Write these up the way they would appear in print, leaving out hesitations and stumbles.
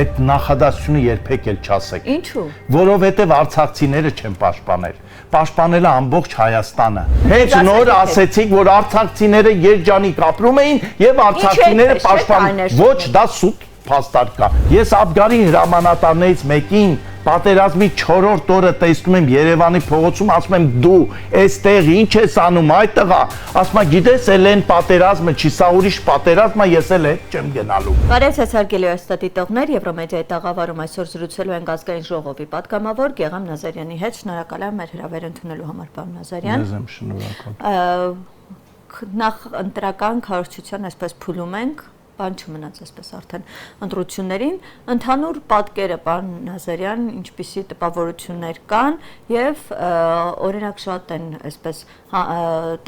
այդ նախադասությունը երբեք էլ չասեք։ Ինչու՞։ Որովհետև արցախցիները չեն պաշտպանել։ Պաշտպանել է ամբողջ Հայաստանը։ Հենց նոր ասեցիք, որ արցախցիները երջանիկ ապրում էին եւ արցախցիները պաշտպանում։ Ոչ, դա սուտ փաստար կա։ Ես Աբգարի հրամանատարներից մեկին պատերազմի 4-րդ օրը տեսնում եմ Երևանի փողոցում, ասում եմ դու այստեղ ինչ ես անում այդ տղա, ասում եմ գիտես էլ են պատերազմը չի, սա ուրիշ պատերազմ է, ես էլ հետ չեմ գնալու։ Բարև ձեզ հարգելի ստատիտողներ, Եվրոմեդիայի տաղավարում այսօր զրուցելու ենք ազգային ժողովի պատգամավոր Գեգամ Նազարյանի հետ, շնորհակալ եմ մեր հրավերը ընդունելու համար, պարոն Նազարյան։ Ես եմ շնորհակալ։ Նախ ընտրական քարոզչության այսպես փուլում ենք, բան չմնաց այսպես արդեն ընտրություններին, ընդհանուր պատկերը, պարոն Նազարյան, ինչպիսի տպավորություններ կան եւ օրինակ շատ են այսպես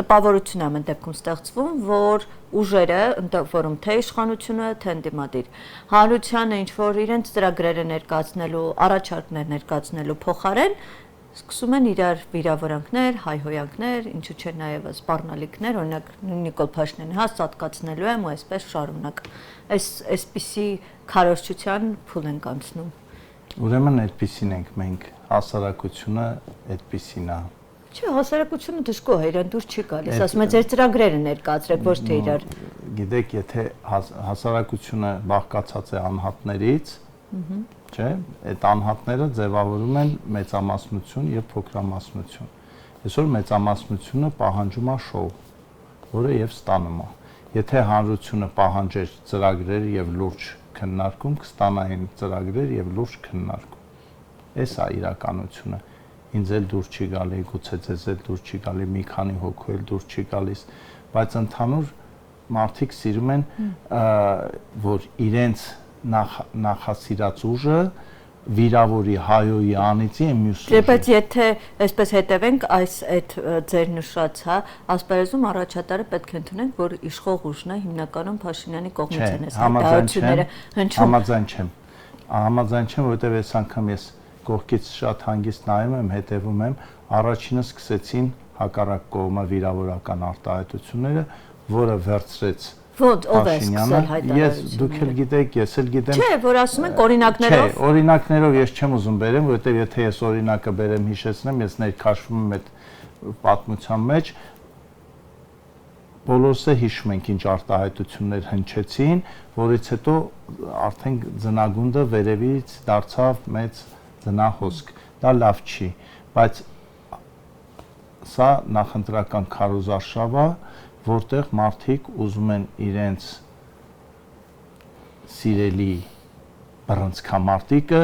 տպավորություն է ամեն դեպքում ստեղծվում, որ ուժերը, որում թե իշխանությունը, թե ընդդիմադիր հանրությանը ինչ որ իրենց ծրագրերը ներկայացնելու, առաջարկներ ներկայացնելու փոխարեն սկսում են իրար վիրավորանքներ, հայհոյանքներ, ինչու՞ չէ նաև սպառնալիքներ, օրինակ Նիկոլ Փաշինյանը հաստատկացնելու եմ ու այսպես շարունակ։ Այսպիսի քարոզչության փուլ ենք անցնում։ Ուրեմն այդպեսին ենք մենք, հասարակությունը այդպեսին է։ Չէ, հասարակությունը դժգոհ է, իրեն դուր չի գալիս, ասում է ձեր ծրագրերը ներկայացրեք, ոչ թե իրար։ Գիտեք, եթե հասարակությունը բաղկացած է անհատներից, չէ, այդ անհատները ձևավորում են մեծամասնություն եւ փոքրամասնություն։ Այսօր մեծամասնությունը պահանջում է շոու, որը եւ ստանում է։ Եթե հանրությունը պահանջեր ծրագրեր եւ լուրջ քննարկում, կստանային ծրագրեր եւ լուրջ քննարկում։ Էս է իրականությունը։ Ինձ էլ դուր չի գալի, գուցե ձեզ էլ դուր չի գալի, մի քանի հոգու էլ դուր չի գալիս, բայց ընդհանուր մարդիկ սիրում են, որ իրենց նախասիրած ուժը վիրավորի հայոյի անիծի մյուս ուժը։ Բայց եթե այսպես հետևենք այդ ձեր նշած, հա, ասպարեզում առաջատարը պետք է ընդունենք, որ իշխող ուժն է հիմնականում Փաշինյանի կողմից են այս հայտարարությունները հնչում։ Համաձայն չեմ, որովհետև այս անգամ ես կողքից շատ հանգիստ նայում եմ, հետևում եմ, առաջինը սկսեցին հակառակ կողմը վիրավորական արտահայտությունները, որը վերցրեց Ո՞վ է սկսել հայտարարությունները։ Ես դուք էլ գիտեք, ես էլ գիտեմ։ Չէ, որ ասում են օրինակներով։ Չէ, օրինակներով ես չեմ ուզում բերեմ, որովհետև եթե ես օրինակը բերեմ, հիշեցնեմ, ես ներքաշվում եմ այդ պատմության մեջ։ Բոլորս է հիշում ենք ինչ արտահայտություններ հնչեցին, որից հետո արդեն ձնագունդը վերևից դարձավ մեծ ձնահոսք։ Դա լավ չի, բայց սա նախընտրական քարոզարշավ է, որտեղ մարդիկ ուզում են իրենց սիրելի բռնցքամարտիկը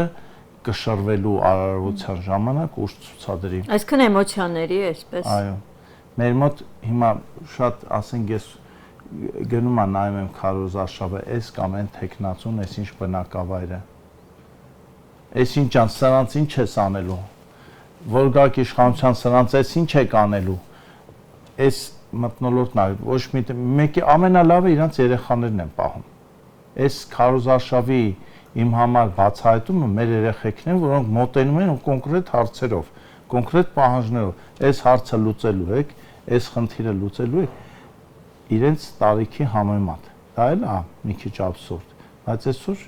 կշռվելու արարողության ժամանակ ուժ ցուցադրի։ Այսքան էմոցիաների այսպես։ Այո։ Մեր մոտ հիմա շատ, ասենք ես գնում եմ նայում եմ քարոզարշավը, այս կամ այն տեխնացուն, այս ինչ բնակավայրը։ Այս ինչ ան սրանց ինչ ես անելու։ Որ գաք իշխանության սրանց այս ինչ եք անելու։ Այս մտնոլորտն է, ոչ մեկի ամենալավը իրանց երեխաներն են պահում։ Այս քարոզարշավի իմ համար բացահայտումը մեր երեխեքն են, որոնք մոտենում են կոնկրետ հարցերով, կոնկրետ պահանջներով։ Այս հարցը լուծելու եք, այս խնդիրը լուծելու եք իրենց տարիքի համեմատ։ Դա էլ է մի քիչ աբսուրդ, բայց այսօր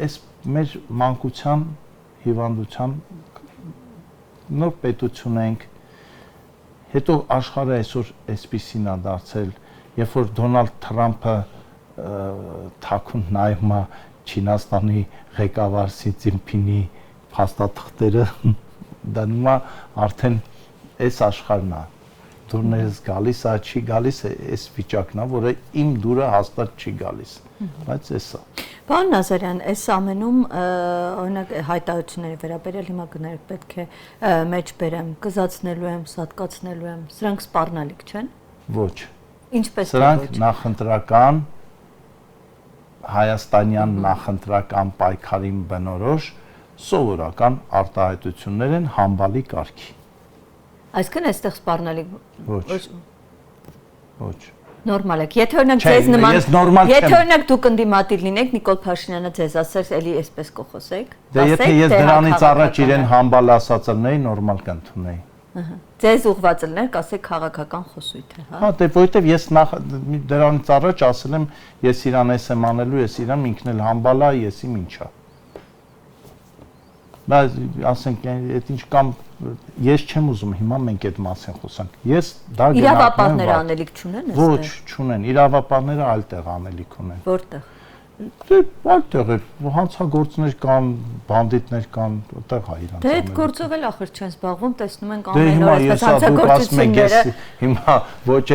այս մեր մանկության հիվանդության նոր պետություն ենք։ Հետո աշխարհը այսօր այսպիսին է դարձել, երբ որ Դոնալդ Թրամփը թաքուն նայում է Չինաստանի ղեկավար Սի Ցզինփինի փաստաթղթերը, դնում է արդեն այս աշխարհն է։ Դուրներս գալիս, չի գալիս, այս վիճակն է, որը իմ դուրը հաստատ չի գալիս, բայց էսա։ Պարոն Նազարյան, այս ամենում օրինակ հայտարարությունների վերաբերյալ հիմա գներեք պետք է մեջ բերեմ, կզացնելու եմ, սատկացնելու եմ, սրանք սպառնալիք չեն։ Ոչ։ Ինչպես սրանք նախընտրական հայաստանյան նախընտրական պայքարին բնորոշ սովորական արտահայտություններ են համբալի կարգի։ Այսքան այստեղ սպառնալիք ոչ։ Նորմալ է։ Եթե օրինակ ձեզ նման, եթե օրինակ դուք ընդդիմադիր լինեք, Նիկոլ Փաշինյանը ձեզ ասեր, էլի այսպես կխոսեք։ Դե եթե ես դրանից առաջ իրեն համբալ ասածը նեի, նորմալ կընդունեի։ Ձեզ ուղղված լիներ, կասեք քաղաքական խոսույթ է, հա։ Հա, դե որովհետև ես դրանից առաջ ասել եմ, ես իրան ես եմ անելու, ես իրան ինքն էլ համբալա, ես իմ ինչա։ Բայց ասենք, այդ ինչ կամ ես չեմ ուզում հիմա մենք այդ մասին խոսանք։ Ես դա գնահատում եմ։ Իրավապահները անելիք չունեն այստեղ։ Ոչ, չունեն։ Իրավապահները այլ տեղ անելիք ունեն։ Որտեղ։ Դե այդտեղ է, հանցագործներ կան, բանդիտներ կան, այդտեղ է իրանց։ Դե այդ գործով էլ ախր չեն զբաղվում, տեսնում ենք Դե ամեն հիմա օր ես այսպես դուք ասում եք ես հանցագործությունները։ հիմա ոչ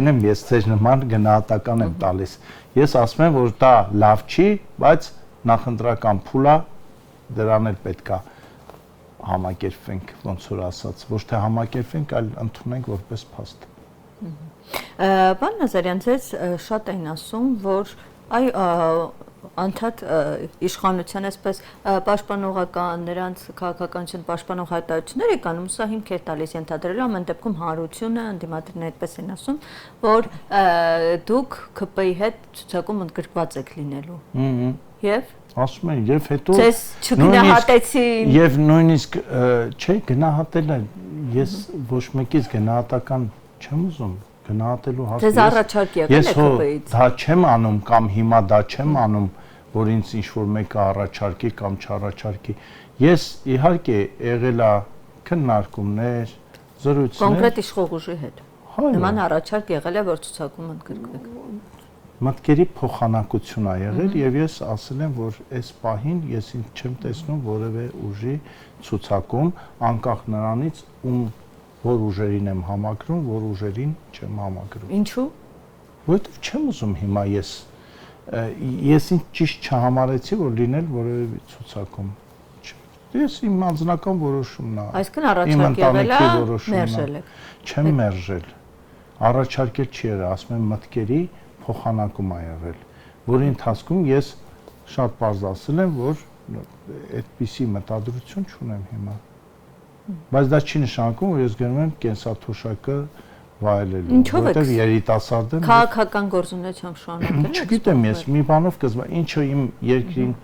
եմ, ես ձեր նման գնահատական եմ տալիս։ Ես ասում եմ, որ դա լավ չի, բայց նախընտրական փուլ է, դրան էլ պետքա համակերպվենք, ոնց որ ասած, ոչ թե համակերպվենք, այլ ընդունենք որպես փաստ։ Պարոն Նազարյան, ձեզ շատ էին ասում, որ այ անդադ իշխանության այսպես պաշտպանողական նրանց քաղաքականություն պաշտպանող հայտարարություններ եկան, ու սա հիմք էր տալիս ենթադրելու ամեն դեպքում հանրությունը ընդդիմադիրները այդպես են ասում, որ դուք ԿՊ-ի հետ ցուցակում ընդգրկված եք լինելու։ Եվ ասում են եւ հետո ձեզ չգնահատեցին եւ նույնիսկ չէ գնահատել է ես ոչ մեկից գնահատական չեմ ուզում գնահատելու հարց ձեզ առաջարկ եղել է ԿՊ-ից դա չեմ անում կամ հիմա դա չեմ անում որ ինձ ինչ որ մեկը առաջարկի կամ չառաջարկի ես իհարկե եղել է քննարկումներ զրույցներ կոնկրետ իշխող ուժի հետ հայ նման առաջարկ եղել է որ ցուցակում ընդգրկվեք մտքերի փոխանակություն է եղել եւ ես ասել եմ որ այս պահին ես ինձ չեմ տեսնում որևէ ուժի ցուցակում անկախ նրանից որ ուժերին եմ համակրում որ ուժերին չեմ համակրում ինչու որովհետեւ չեմ ուզում հիմա ես ինձ ճիշտ չհամարեցի որ լինել որևէ ցուցակում ես իմ անձնական որոշումն է այսինքն առաջարկ եղել է մերժել եք չեմ մերժել առաջարկել չի եղել ասում եմ մտքերի փոխանակում է եղել, որի ընթացքում ես շատ բարձ ասել եմ, որ այդպիսի մտադրություն չունեմ հիմա։ Բայց դա չի նշանակում, որ ես գնում եմ կենսաթոշակը վայելելու, որտեղ երիտասարդ եմ։ Քաղաքական գործունեությամբ շարունակել եք։ Չգիտեմ ես, մի բանով կզբաղ, ինչը իմ երկրին,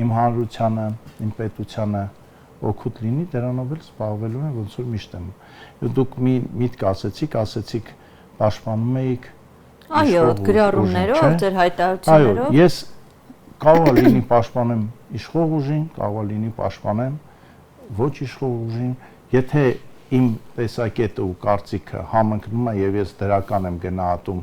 իմ հանրությանը, իմ պետությանը օգուտ լինի, դրանով էլ զբաղվելու եմ, ոնց որ միշտ եմ։ Դուք մի միտք ասեցիք, պաշտպանում եք Այո, գրառումներով, ձեր հայտարարություններով։ Այո, ես կարող եմ լինի պաշտպանեմ իշխող ուժին, կարող եմ լինի պաշտպանեմ ոչ իշխող ուժին, եթե իմ տեսակետը ու կարծիքը համընկնում է եւ ես դրական եմ գնահատում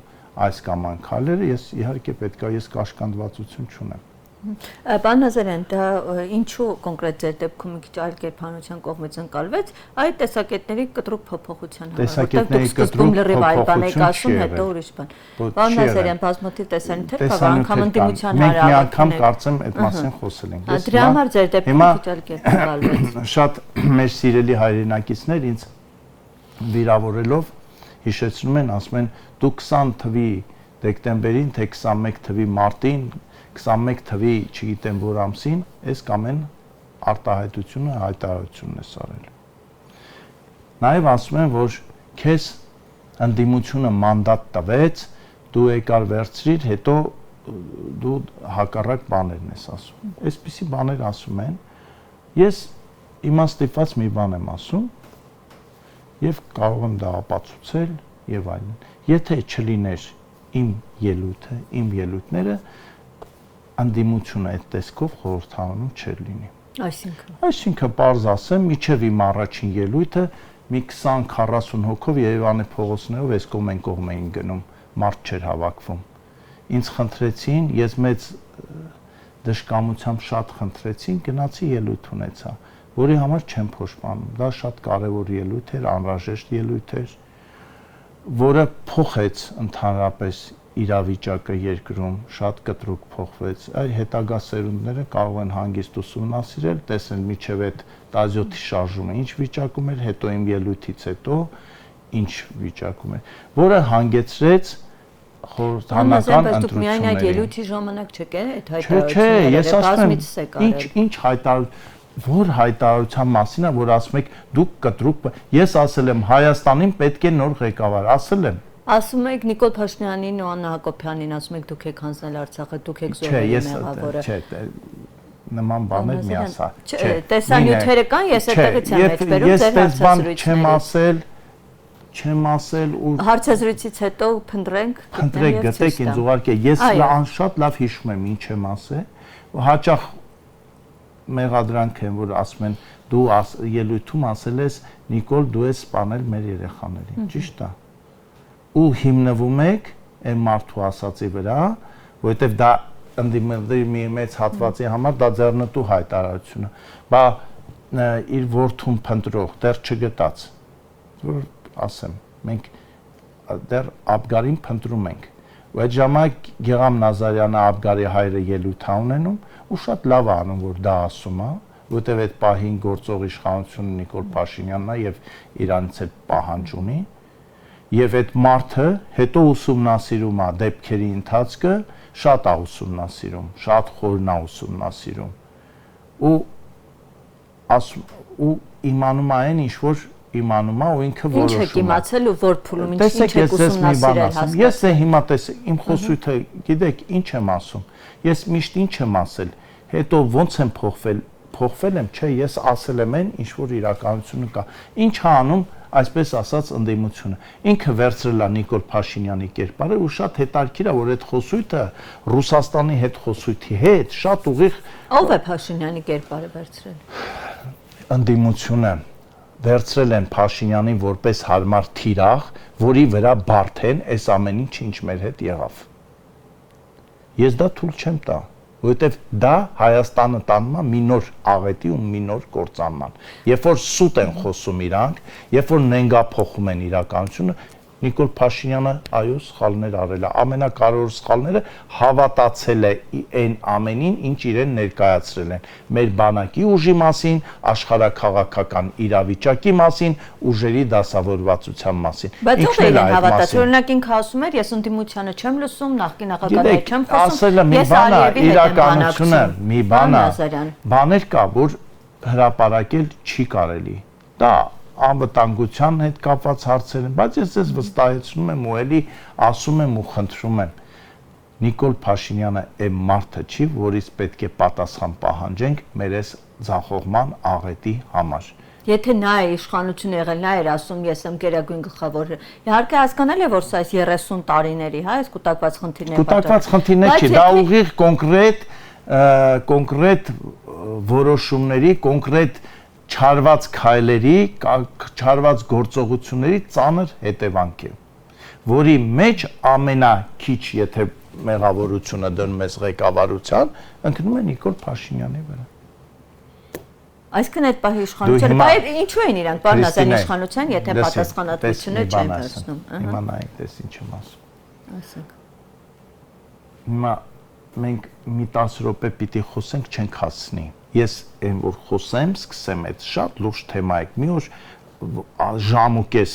այս կամ այն քայլերը, ես իհարկե պետք է ես կաշկանդվածություն չունեմ։ Պարոն Նազարյան, դա ինչու կոնկրետ ձեր դեպքում մի քիչ այլ կերպանության կողմից ընկալվեց, այդ տեսակետների կտրուկ փոփոխության համար, տեսակետների կտրուկ փոփոխություն, հետո ուրիշ բան։ Պարոն Նազարյան, բազմաթիվ տեսանյութեր կա, անգամ ընդդիմության հարաբերական։ Մենք մի անգամ կարծեմ այդ մասին խոսել ենք։ Դրա համար ձեր դեպքում մի քիչ այլ կերպ ընկալվեց։ Շատ մեր սիրելի հայրենակիցներ ինձ վիրավորելով հիշեցնում են, ասում են դու 20 թվի դեկտեմբերին, թե 21 թվի մարտին 21 թվի, չգիտեմ որ ամսին, այս կամ այն արտահայտությունը, հայտարարությունն է սարել։ Նաև ասում են, որ քեզ ընդդիմությունը մանդատ տվեց, դու եկար վերցրիր, հետո դու հակառակ բաներն ես ասում։ Այսպիսի բաներ ասում են։ Ես իմաստիված մի բան եմ ասում եւ կարող եմ դա ապացուցել եւ այլն։ Եթե չլիներ իմ ելույթը, իմ ելույթները անդիմությունը այդ տեսքով խորհրդանում չէր լինի։ Այսինքն պարզ ասեմ, միջև իմ առաջին ելույթը մի 20-40 հոգով Երևանի փողոցներով այս կողմ էին գնում, մարդ չէր հավաքվում։ Ինձ խնդրեցին, ես մեծ դժկամությամբ շատ խնդրեցին, գնացի ելույթ ունեցա, որի համար չեմ փոշմանում։ Դա շատ կարևոր ելույթ էր, անհրաժեշտ ելույթ էր, որը փոխեց ընդհանրապես իրավիճակը երկրում շատ կտրուկ փոխվեց։ Այ հետագա սերունդները կարող են հանգիստ ուսումնասիրել, տեսնել միջև այդ 17-ի շարժումը ինչ վիճակում էր, հետո իմ ելույթից հետո ինչ վիճակում էր, որը հանգեցրեց խորհրդանական ընտրությունների։ Միայն այդ ելույթի ժամանակ չեք այդ հայտարարությունները, ինչ հայտարարություն, որ հայտարարության մասին է, որ ասում եք դուք կտրուկ, ես ասել եմ Հայաստանին պետք է նոր ղեկավար, ասել եմ։ Ասում եք Նիկոլ Փաշինյանին ու Աննա Հակոբյանին, ասում եք դուք եք հանձնել Արցախը, դուք եք զոհել մեղավորը։ Չէ, նման բաներ մի ասա։ Չէ, տեսանյութերը կան, ես այդտեղից եմ մեջբերում ձեր հարցազրույցները։ Չեմ ասել ու հարցազրույցից հետո փնտրենք, գտեք ինձ ուղարկե։ Ես շատ լավ հիշում եմ ինչ եմ ասել, ու հաճախ մեղադրանք են, որ ասում են դու ելույթում ասել ես Նիկոլ դու ես սպանել մեր երեխաներին, ճիշտ է։ Ու հիմնվում եք այն մարդու ասածի վրա, որովհետև դա ընդդիմադիր մի մեծ հատվածի համար դա ձեռնտու հայտարարություն է։ Բա իր որդուն փնտրող դեռ չգտած, որ ասեմ, մենք դեռ Աբգարին փնտրում ենք։ Ու այդ ժամանակ Գեգամ Նազարյանը Աբգարի հայրը ելույթ է ունենում ու շատ լավ է անում, որ դա ասում է, որտեղ այդ պահին գործող իշխանությունը Նիկոլ Փաշինյանն է եւ Իրանից էլ պահանջ ունի։ Եվ այդ մարդը հետո ուսումնասիրում է դեպքերի ընթացքը, շատ է ուսումնասիրում, շատ խորն է ուսումնասիրում։ Ու իմանում է այն ինչ որ իմանում է ու ինքը որոշում է։ Ինչ եք իմացել ու որ փուլում ինչ եք ուսումնասիրել հասկացել։ Ես հիմա տեսեք իմ խոսույթը, գիտեք, ինչ եմ ասում։ Ես միշտ ինչ եմ ասել, հետո ոնց եմ փոխվել եմ, չէ, ես ասել եմ այն, ինչ որ իրականությունը կա։ Ինչ է անում, այսպես ասած, ընդդիմությունը։ Ինքը վերցրել է Նիկոլ Փաշինյանի կերպարը ու շատ հետաքրքիր է, որ այդ խոսույթը Ռուսաստանի հետ խոսույթի հետ շատ ուղիղ։ Ո՞վ է Փաշինյանի կերպարը վերցրել։ Ընդդիմությունը վերցրել են Փաշինյանին որպես հարմար թիրախ, որի վրա բարթեն այս ամեն ինչ մեր հետ եղավ։ Ես դա թույլ չեմ տա, որովհետև դա Հայաստանը տանում է մի նոր աղետի ու մի նոր կործանման։ Երբ որ սուտ են խոսում իրանք, երբ որ նենգափոխում են իրականությունը, Նիկոլ Փաշինյանը այո սխալներ արել է, ամենակարևոր սխալները հավատացել է այն ամենին, ինչ իրեն ներկայացրել են մեր բանակի ուժի մասին, աշխարհաքաղաքական իրավիճակի մասին, ուժերի դասավորվածության մասին։ Բայց ով է հավատացել, օրինակ ինքը ասում էր, ես ընդդիմությանը չեմ լսում, նախկին նախագահի չեմ խոսում, ես Ալիևի հետ եմ բանակցում։ Մի բաներ կա, որ հրապարակել չի կարելի։ Դա անվտանգության հետ կապված հարցեր են, բայց ես ձեզ վստահեցնում եմ ու էլի ասում եմ ու խնդրում եմ Նիկոլ Փաշինյանը այն մարդը չի, որից պետք է պատասխան պահանջենք մեր այս ձախողման աղետի համար։ Եթե նա է իշխանություն եղել, նա էր ասում ես եմ գերագույն գլխավորը։ Իհարկե հասկանալի է, որ սա 30 տարիների, հա, այս կուտակված խնդիրներ։ Կուտակված խնդիրներ չի, դա ուղիղ կոնկրետ որոշումների, կոնկրետ չարված քայլերի, չարված գործողությունների ծանր հետևանք է, որի մեջ ամենակիչ, եթե մեղավորությունը դնում ես ղեկավարության, ընկնում է Նիկոլ Փաշինյանի վրա։ Այսինքն այդ պահի իշխանությունը, բայց ինչու են իրանք բանազան իշխանության, եթե պատասխանատվությունը չեն վերցնում։ Հիմա նայեք, տես ինչ եմ ասում։ Ասենք։ Հիմա մենք մի 10 րոպե պիտի խոսենք, չենք հասնի։ Ես այն որ խոսեմ, սկսեմ այդ շատ լուրջ թեմա է։ Մի օր ժամ ու կես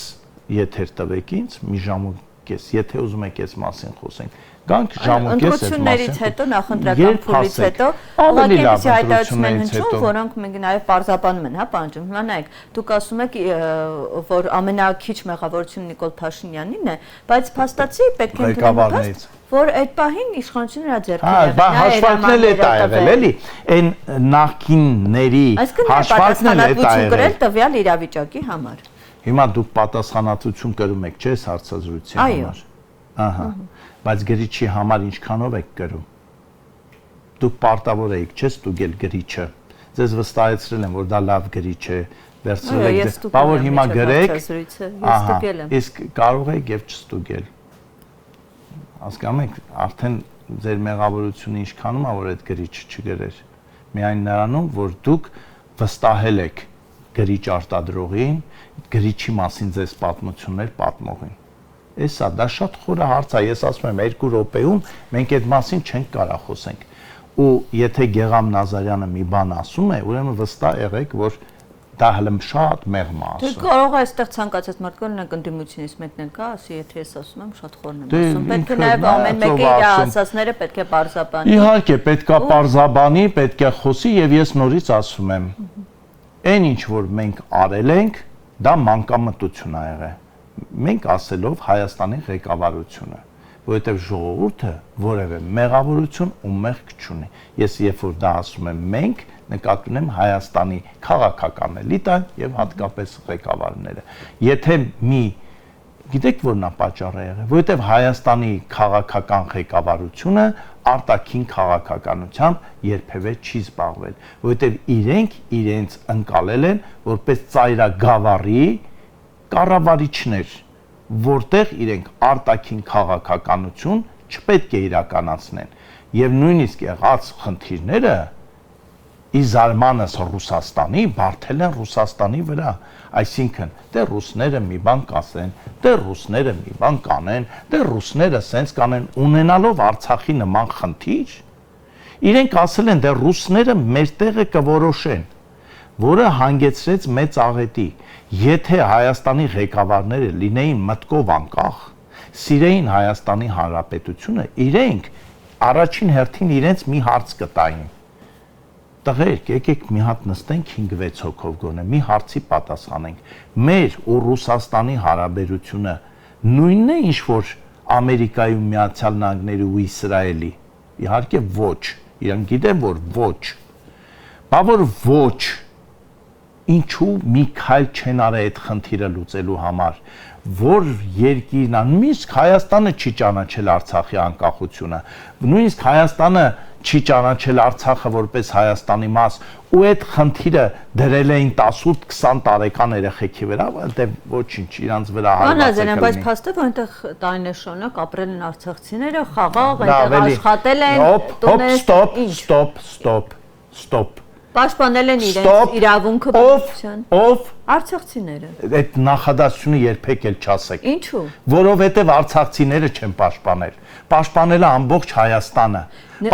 եթեր տվեք ինձ, մի ժամ ու կես, եթե ուզում եք այս մասին խոսենք։ Գանք ժամ ու կես այդ մասին։ Ընտրություններից հետո, նախընտրական փուլից հետո, ուղղակի հայտարարություններ հնչում, որոնք մենք նաև պարզաբանում են, հա, պահանջում։ Հիմա նայեք, դուք ասում եք, որ ամենակիչ մեղավորությունը Նիկոլ Փաշինյանին է, բայց փաստացի պետք է ընդունենք, որ այդ պահին իշխանությունը նրա ձեռքին է։ Բա հաշվարկնել է դա եղել, էլի, այն նախկինների հաշվարկնել է դա եղել տվյալ իրավիճակի համար։ Հիմա դուք պատասխանատվություն կրում եք, չէ՞, հարցազրույցի համար։ Ահա։ Բայց գրիչի համար ինչքանով եք կրում։ Դուք պարտավոր եք, չէ՞, ստուգել գրիչը։ Ձեզ վստահեցրել եմ, որ դա լավ գրիչ է, վերցրել եք։ Բա որ հիմա գրեք, իսկ կարող եք եւ չստուգել։ Հասկանում եք, արդեն ձեր մեղավորությունը ինչքանում է, որ այդ գրիչը չգրեր։ Միայն նրանում, որ դուք վստահել եք գրիչ արտադրողին, գրիչի մասին ձեզ պատմություններ պատմողին։ Էսա դա շատ խորը հարց է, ես ասում եմ 2 րոպեում մենք այդ մասին չենք կարող խոսենք։ Ու եթե Գեգամ Նազարյանը մի բան ասում է, ուրեմն վստահ եղեք, որ դա հələ շատ մեղմ է ասում։ Դու կարող ես այդտեղ ցանկացած մարդ կա, օրինակ ընդդիմությունից մեկն կա, ասի, եթե ես ասում եմ, շատ խորն եմ ասում։ Պետք է նաև ամեն մեկը իր ասածները պետք է պարզաբանի։ Իհարկե, պետք է պարզաբանի, պետք է խոսի եւ ես նորից ասում եմ։ Այն ինչ որ մենք արել ենք, դա մանկամտություն է եղել։ Մենք ասելով Հայաստանի ղեկավարությունը։ որովհետև ժողովուրդը որևէ մեղավորություն ու մեղք չունի։ Ես երբ որ դա ասում եմ մենք, նկատի ունեմ Հայաստանի քաղաքական էլիտան եւ հատկապես ղեկավարները։ Եթե գիտեք որն է պատճառը եղել, որովհետև Հայաստանի քաղաքական ղեկավարությունը արտաքին քաղաքականությամբ երբևէ չի զբաղվել, որովհետև իրենք իրենց ընկալել են որպես ծայրագավառի կառավարիչներ, որտեղ իրենք արտաքին քաղաքականություն չպետք է իրականացնեն եւ նույնիսկ եղած խնդիրները ի զարմանս Ռուսաստանի բարթել են Ռուսաստանի վրա, այսինքն դե ռուսները մի բան կասեն, դե ռուսները մի բան կանեն, դե ռուսները սենց կանեն, ունենալով Արցախի նման խնդիր, իրենք ասել են դե ռուսները մեր տեղը կորոշեն, որը հանգեցրեց մեծ աղետի։ Եթե Հայաստանի ղեկավարները լինեին մտքով անկախ, սիրեին Հայաստանի Հանրապետությունը, իրենք առաջին հերթին իրենց մի հարց կտային։ Տղերք, եկեք մի հատ նստենք 5-6 հոգով գոնե, մի հարցի պատասխանենք։ Մեր ու Ռուսաստանի հարաբերությունը նույնն է, ինչ որ Ամերիկայի ու Միացյալ Նահանգների ու Իսրայելի։ Իհարկե ոչ, իրենք գիտեն, որ ոչ։ Բա որ ոչ, ինչու մի քայլ չեն արել այդ խնդիրը լուծելու համար, որ երկիրն նույնիսկ Հայաստանը չի ճանաչել Արցախի անկախությունը, նույնիսկ Հայաստանը չի ճանաչել Արցախը որպես Հայաստանի մաս, ու այդ խնդիրը դրել էին 18-20 տարեկան երեխեքի վրա, որտեղ ոչինչ իրանց վրա հարված է։ Բայց փաստը որ այնտեղ տարիներ շարունակ ապրել են արցախցիները, խաղաղ, այնտեղ աշխատել են, Ստոպ։ Պաշտպանել են իրենց իրավունքը բնության։ Ով Արցախցիները։ Այդ նախադասությունը երբեք էլ չասեք։ Ինչու։ Որովհետև արցախցիները չեն պաշտպանել։ Պաշտպանել է ամբողջ Հայաստանը։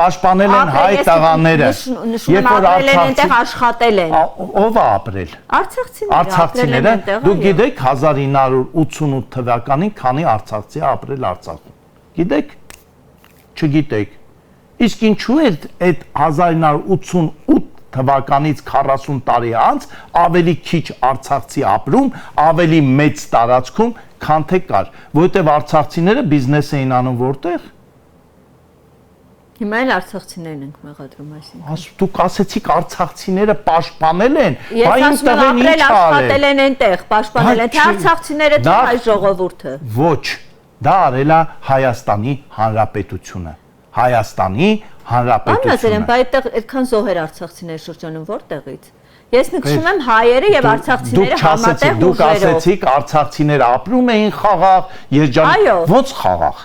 Պաշտպանել են հայ տղաները։ Երբ որ ապրել են այնտեղ աշխատել են։ Ով է ապրել։ Արցախցիները։ Դուք գիտեք 1988 թվականին քանի արցախցի է ապրել Արցախում։ Գիտեք։ Չգիտեք։ Իսկ ինչու է այդ 1988 թվականից 40 տարի անց ավելի քիչ արցախցի ապրում, ավելի մեծ տարածքում, քան թե կար, որովհետև արցախցիները բիզնես էին անում որտեղ։ Հիմա էլ արցախցիներն ենք մեղադրում այսինքն։ Դուք ասեցիք արցախցիները պաշտպանել են, բայց իմ տղեն ինչ աշխատել են այնտեղ, պաշտպանել են, թե արցախցիները թե հայ ժողովուրդը։ Ոչ, դա արել է Հայաստանի Հանրապետությունը։ Հայաստանի Հանրապետությունը։ Բայց այդտեղ այդքան զոհեր արցախցիներ շրջանում որտեղից։ Ես նկատում եմ հայերը եւ արցախցիները համատեղ ուժերով։ Դուք ասեցիք արցախցիները ապրում էին խաղաղ, երջանիկ։ Ոնց խաղաղ։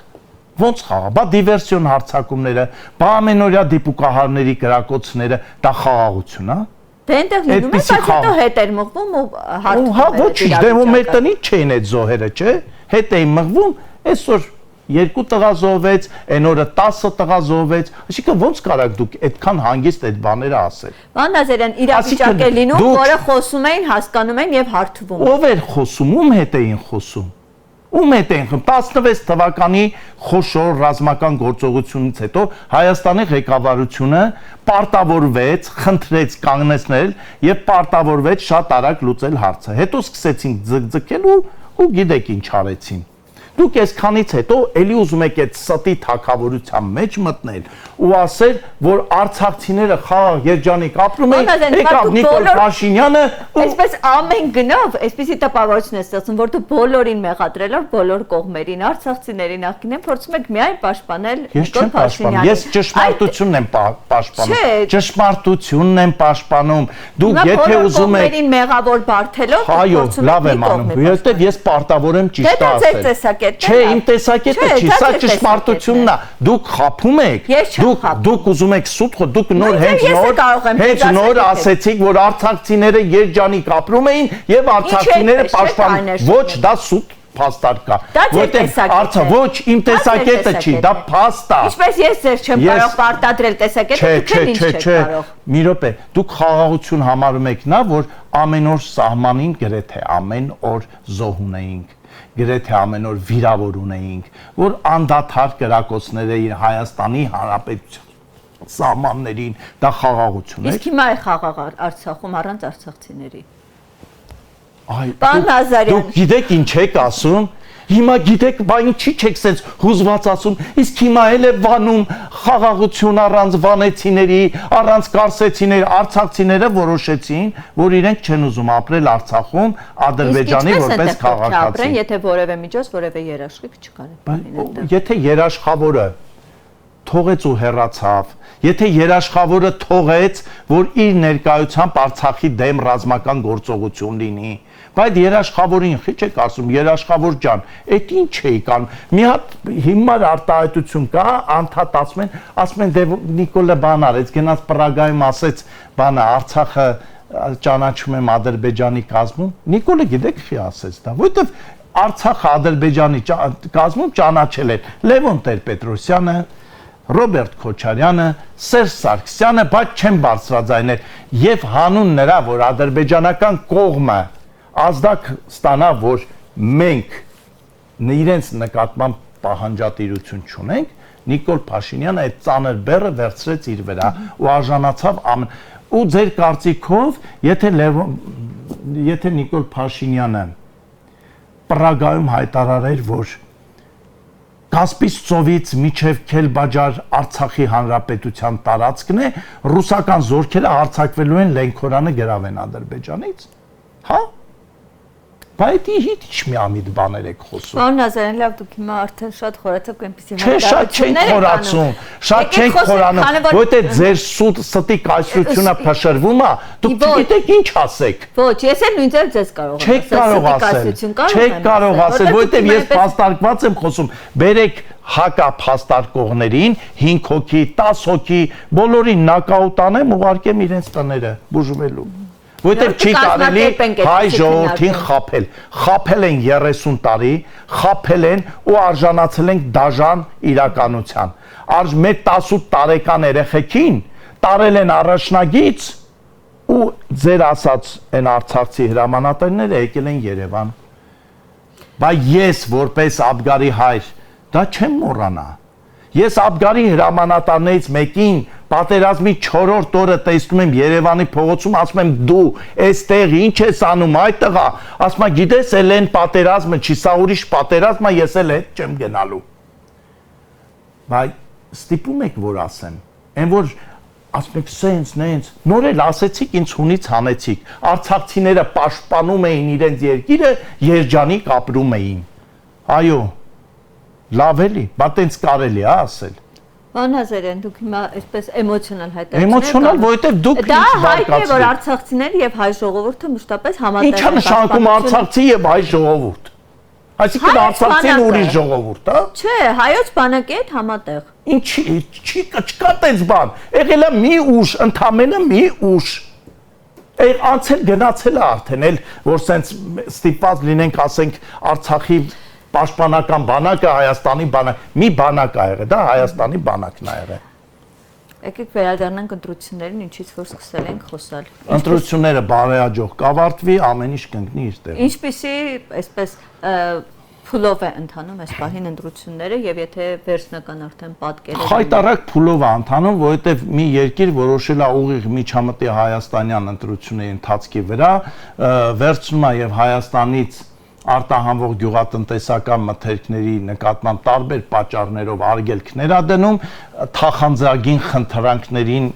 Ոնց խաղաղ։ Բա դիվերսիոն հարձակումները, բա ամենօրյա դիպուկահարների կրակոցները, դա խաղաղություն է։ Դե այնտեղ լինում է, բայց հետո հետ էր մղվում ու հարթվում։ Ոչինչ, դե մեր տնից չէին այդ զոհերը, չէ։ Հետ էին մղվում, այսօր 2 տղա զոհվեց, այն օրը 10 տղա զոհվեց, այսինքն ոնց կարաք դուք այդքան հանգիստ այդ բաները ասել։ Պարոն Նազարյան, իրավիճակ է լինում, որը խոսում էին, հասկանում են եւ հարթվում։ Ով էր խոսում, ում հետ էին խոսում։ Ում հետ էին խոսում։ 16 թվականի խոշոր ռազմական գործողությունից հետո Հայաստանի ղեկավարությունը պարտավորվեց, խնդրեց կանգնեցնել եւ պարտավորվեց շատ արագ լուծել հարցը։ Հետո սկսեցին ձգձգել ու գիտեք ինչ արեցին։ Դուք այսքանից հետո էլի ուզում եք այդ ստի թակավորության մեջ մտնել ու ասել, որ արցախցիները խաղաղ երջանիկ ապրում են, եկավ Նիկոլ Փաշինյանը, այսպես ամեն գնով, այսպեսի տպավորություն է ստեղծում, որ դու բոլորին մեղադրելով բոլոր կողմերին, արցախցիներին աղքին փորձում եք միայն պաշտպանել Նիկոլ Փաշինյանին։ Ես ճշմարտությունն եմ պաշտպանում։ Ճշմարտությունն եմ պաշտպանում։ Դուք եթե ուզում եք մեղավոր բարթելով փորձում եք լավ եմ անում, որովհետև ես պարտավոր եմ ճիշտը ասել։ Չէ, իմ տեսակետը չի, սա ճշմարտությունն է։ Դուք խափում եք, դուք ուզում եք սուտ, դուք նոր հենց նոր ասեցիք, որ արցախցիները երջանիկ ապրում էին եւ արցախցիները պաշտպանում։ Ոչ, դա սուտ փաստար կա։ Որտեղ ոչ, իմ տեսակետը չի, դա փաստ է։ Ինչպես ես ձեզ չեմ կարող պարտադրել տեսակետը, դուք էլ ինչ չեք կարող։ Մի րոպե, դուք խաղաղություն համարում եք նա, որ ամեն օր սահմանին գրեթե ամեն օր զոհ ունեինք, գրեթե ամեն օր վիրավոր ունեինք, որ անդադար կրակոցներ էին Հայաստանի Հանրապետության սահմաններին, դա խաղաղություն է։ Իսկ հիմա է խաղաղ Արցախում առանց արցախցիների։ Պարոն Նազարյան, դուք գիտեք ինչ եք ասում, Հիմա գիտեք, բա ինչի՞ չեք sense հուզված ասում, իսկ հիմա էլ է վանում խաղաղություն առանց վանեցիների, առանց կարսեցիների, արցախցիները որոշեցին, որ իրենք չեն ուզում ապրել Արցախում, Ադրբեջանի որպես քաղաքացի։ Եթե որևէ միջոց, որևէ երաշխիք չկար։ Եթե երաշխավորը թողեց ու հեռացավ, եթե երաշխավորը թողեց, որ իր ներկայությամբ Արցախի դեմ ռազմական գործողություն լինի, բայց երաշխավորին խիչ եք ասում, երաշխավոր ջան, այդ ինչ էի կան։ Մի հատ հիմար արտահայտություն կա, անդադ ասում են դե Նիկոլը բան արեց, գնաց Պրագայում ասեց, բանը Արցախը ճանաչում եմ Ադրբեջանի կազմում։ Նիկոլը գիտեք չի ասեց դա, որովհետև Արցախը Ադրբեջանի կազմում ճանաչել են Լևոն Տեր-Պետրոսյանը, Ռոբերտ Քոչարյանը, Սերժ Սարգսյանը, բայց չեն բարձրաձայնել եւ հանուն նրա, որ ադրբեջանական կողմը ազդակ ստանա, որ մենք իրենց նկատմամբ պահանջատիրություն չունենք, Նիկոլ Փաշինյանը այդ ծանր բեռը վերցրեց իր վրա ու արժանացավ ու ձեր կարծիքով, եթե Նիկոլ Փաշինյանը Պրագայում հայտարարեր, որ Կասպից ծովից միջև Քելբաջար Արցախի հանրապետության տարածքն է, ռուսական զորքերը հարձակվելու են Լենքորանը գրավեն Ադրբեջանից։ Հա? Բայց ինչ միամիտ բաներ եք խոսում։ Պարոն Նազարյան, լավ դուք հիմա արդեն շատ խորացաք այնպեսի Չէ, շատ չենք խորացում, շատ չենք խորանում, որտե ձեր սուտ ստի կայսրությունը փշրվում է, դուք գիտեք ինչ ասեք։ Ոչ, ես էլ նույնպես ձեզ կարող եմ ասել։ Չեք կարող ասել, որտեվ ես փաստարկված եմ խոսում։ Բերեք հակա փաստարկողներին 5 հոգի, 10 հոգի, բոլորին նոկաուտ անեմ, ուղարկեմ իրենց տները բուժվելու։ Որտեւ չի կարելի հայ ժողովրդին խաբել։ Խաբել են 30 տարի, խաբել են ու արժանացել են դաժան իրականության։ Մեր 18 տարեկան երեխեքին տարել են առաջնագից ու ձեր ասած այն արցախցի հրամանատարները եկել են Երևան։ Բայց ես որպես Աբգարի հայր դա չեմ մոռանա։ Ես Աբգարի հրամանատարներից մեկին պատերազմի 4-րդ օրը տեսնում եմ Երևանի փողոցում, ասում եմ դու այստեղ ինչ ես անում այդ տղա, ասում եմ գիտես էլ են պատերազմը չի, սա ուրիշ պատերազմ է, ես էլ հետ չեմ գնալու։ Բայց ստիպում եք որ ասեմ, այն որ ասում եք սենց նենց, նոր էլ ասեցիք ինձ հունից հանեցիք, արցախցիները պաշտպանում էին իրենց երկիրը, երջանիկ ապրում էին։ Այո, լավ էլի, բայց տենց կարելի է ասել։ Պարոն Նազարյան, դուք հիմա այսպես էմոցիոնալ հայտարարություններ Էմոցիոնալ, որովհետև դուք դա հայտնի է, որ արցախցիները եւ հայ ժողովուրդը մշտապես համատեղ են։ Ինչա նշանակում արցախցի եւ հայ ժողովուրդ։ Այսինքն արցախցին ուրիշ ժողովուրդ, հա։ Չէ, հայոց բանակի հետ համատեղ։ Ինչի, չկա տես բան։ Եղել է մի ուժ, ընդամենը մի ուժ։ Անցել գնացել է արդեն, էլ որ սենց ստիպված լինենք, ասենք Արցախի պաշտպանական բանակը Հայաստանի բանակ, մի բանակ ա եղել, դա Հայաստանի բանակն ա եղել։ Եկեք վերադառնանք ընտրություններին, ինչից որ սկսել ենք խոսալ։ Ընտրությունները բարեհաջող կավարտվի, ամեն ինչ կընկնի իր տեղը։ Ինչպիսի, այսպես փուլով է ընթանում այս պահին ընտրությունները եւ եթե վերջնական արդեն պատկերը Խայտարակ փուլով է ընթանում, որովհետեւ մի երկիր որոշել է ուղիղ միջամտի հայաստանյան ընտրությունների ընթացքի վրա, վերցնում է եւ Հայաստանից արտահանվող գյուղատնտեսական մթերքների նկատմամբ տարբեր պատճառներով արգելքներ ա դնում, թախանձագին խնդրանքներին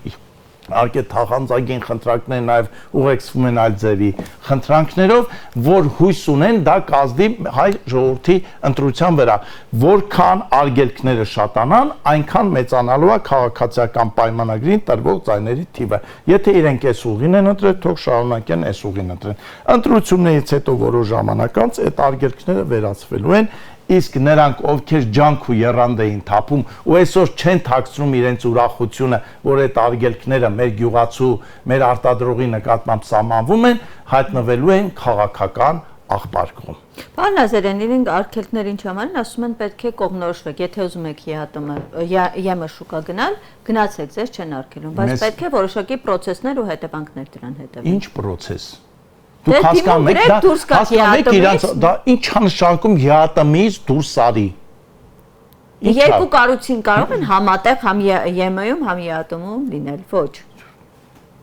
Արկե թախանձագին խնդրանքներ նաև ուղեկցվում են այլ ձևի խնդրանքներով, որ հույս ունեն դա կազդի հայ ժողովրդի ընտրության վրա, որքան արգելքները շատանան, այնքան մեծանալու է քաղաքացիական պայմանագրին տրվող ձայների թիվը։ Եթե իրենք այս ուղին են ընտրել, թող շարունակեն այս ուղին ընտրեն։ Ընտրություններից հետո որոշ ժամանակ անց այդ արգելքները վերացվելու են, իսկ նրանք ովքեր ջանք ու եռանդ էին թափում ու այսօր չեն թաքցնում իրենց ուրախությունը, որ այդ արգելքները մեր գյուղացու, մեր արտադրողի նկատմամբ սահմանվում են, հայտնվելու են քաղաքական աղբարկում։ Պարոն Նազարյան, իրենք արգելքներ ինչ համար են, ասում են պետք է կողմնորոշվեք, եթե ուզում եք ԵՄ շուկա գնալ, գնացեք, ձեզ չեն արգելում, բայց պետք է որոշակի պրոցեսներ ու հետևանքներ դրան հետևեն։ Ինչ պրոցես։ Դուք հասկանում եք իրանց դա ինչ է նշանակում ԵԱՏՄ-ից դուրս արի։ Երկու կառույցին կարող են համատեղ համ ԵՄ-ում, համ ԵԱՏՄ-ում լինել, ոչ։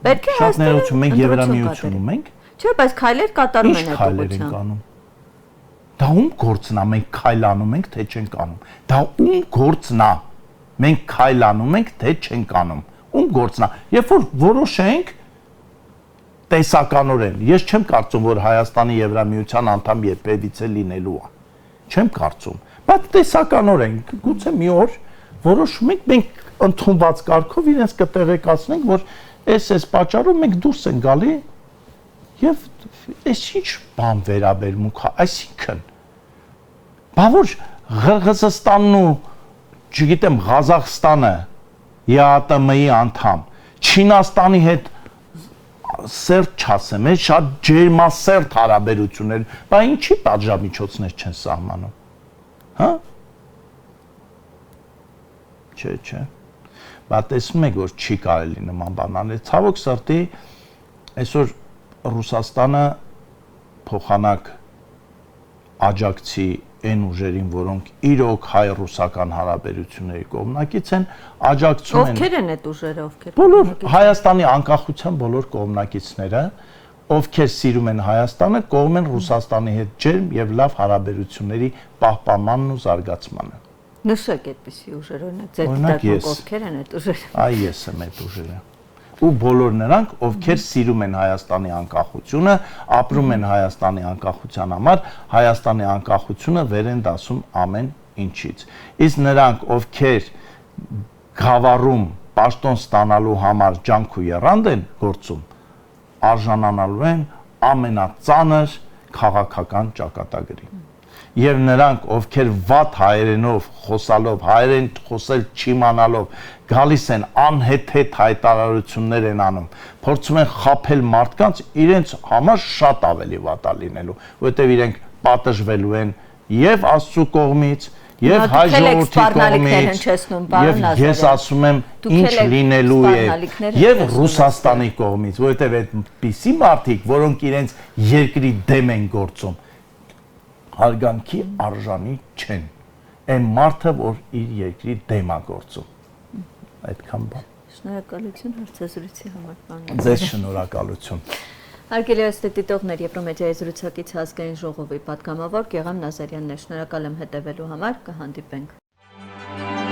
Պետք է շատ ներողություն, մենք Եվրամիությունում ենք։ Չէ, բայց քայլեր կատարում են այդ ուղղությամբ։ Դա ում գործն է, մենք քայլանում ենք, թե չենք անում։ Դա ում գործն է, մենք քայլանում ենք, թե չենք անում։ Ում գործն է։ Երբ որ որոշենք տեսականորեն, ես չեմ կարծում, որ Հայաստանի Եվրամիության անդամ երբևիցե լինելու է։ Չեմ կարծում, բայց տեսականորեն, գուցե մի օր որոշում ենք, մենք ընդունված կարգով իրենց կտեղեկացնենք, որ այս պատճառով մենք դուրս ենք գալի եւ այս ինչ բան վերաբերմունք է, այսինքն բա որ Ղրղըզստանն ու չգիտեմ Ղազախստանը ԵԱՏՄ-ի անդամ Չինաստանի հետ սերտ չասեմ, շատ ջերմասերտ հարաբերություններ, բա ինչի պատժամիջոցներ չեն սահմանում, հա? Չէ, բա տեսնում եք, որ չի կարելի նման բան անել, ցավոք սրտի, այսօր Ռուսաստանը փոխանակ աջակցի այն ուժերին, որոնք իրոք հայ-ռուսական հարաբերությունների կողմնակից են, աջակցում են։ Ովքեր են այդ ուժերը, ովքեր։ Բոլոր Հայաստանի անկախության բոլոր կողմնակիցները, ովքեր սիրում են Հայաստանը, կողմ են Ռուսաստանի հետ ջերմ եւ լավ հարաբերությունների պահպանմանն ու զարգացմանը։ Նշեք այդպիսի ուժեր, օրինակ, ձեր դիտարկում ովքեր են այդ ուժերը։ Այ ես եմ այդ ուժերը։ Ու բոլոր նրանք, ովքեր սիրում են Հայաստանի անկախությունը, ապրում են Հայաստանի անկախության համար, Հայաստանի անկախությունը վեր են դասում ամեն ինչից։ Իսկ նրանք, ովքեր գավառում պաշտոն ստանալու համար ջանք ու եռանդ են գործում, արժանանալու են ամենածանր քաղաքական ճակատագրին։ Եվ նրանք, ովքեր վատ հայերենով խոսալով, հայերեն խոսել չիմանալով, գալիս են անհեթեթ հայտարարություններ են անում, փորձում են խաբել մարդկանց, իրենց համար շատ ավելի վատ է լինելու, որովհետև իրենք պատժվելու են եւ Աստծո կողմից, եւ հայ ժողովրդի կողմից, եւ ես ասում եմ, ինչ լինելու է, եւ Ռուսաստանի կողմից, որովհետև այդպիսի մարդիկ, որոնք իրենց երկրի դեմ են գործում, հարգանքի արժանի չեն։ Այն մարդը, որ իր երկրի դեմ է գործում։ Այդքան բան։ Շնորհակալություն հարցազրույցի համար, պարոն։ Ձեզ շնորհակալություն։ Հարգելի դիտողներ, Եվրոմեդիայի զրուցակից ազգային ժողովի պատգամավոր Գեղամ Նազարյանն է։ Շնորհակալ եմ հետևելու համար, կհանդիպենք։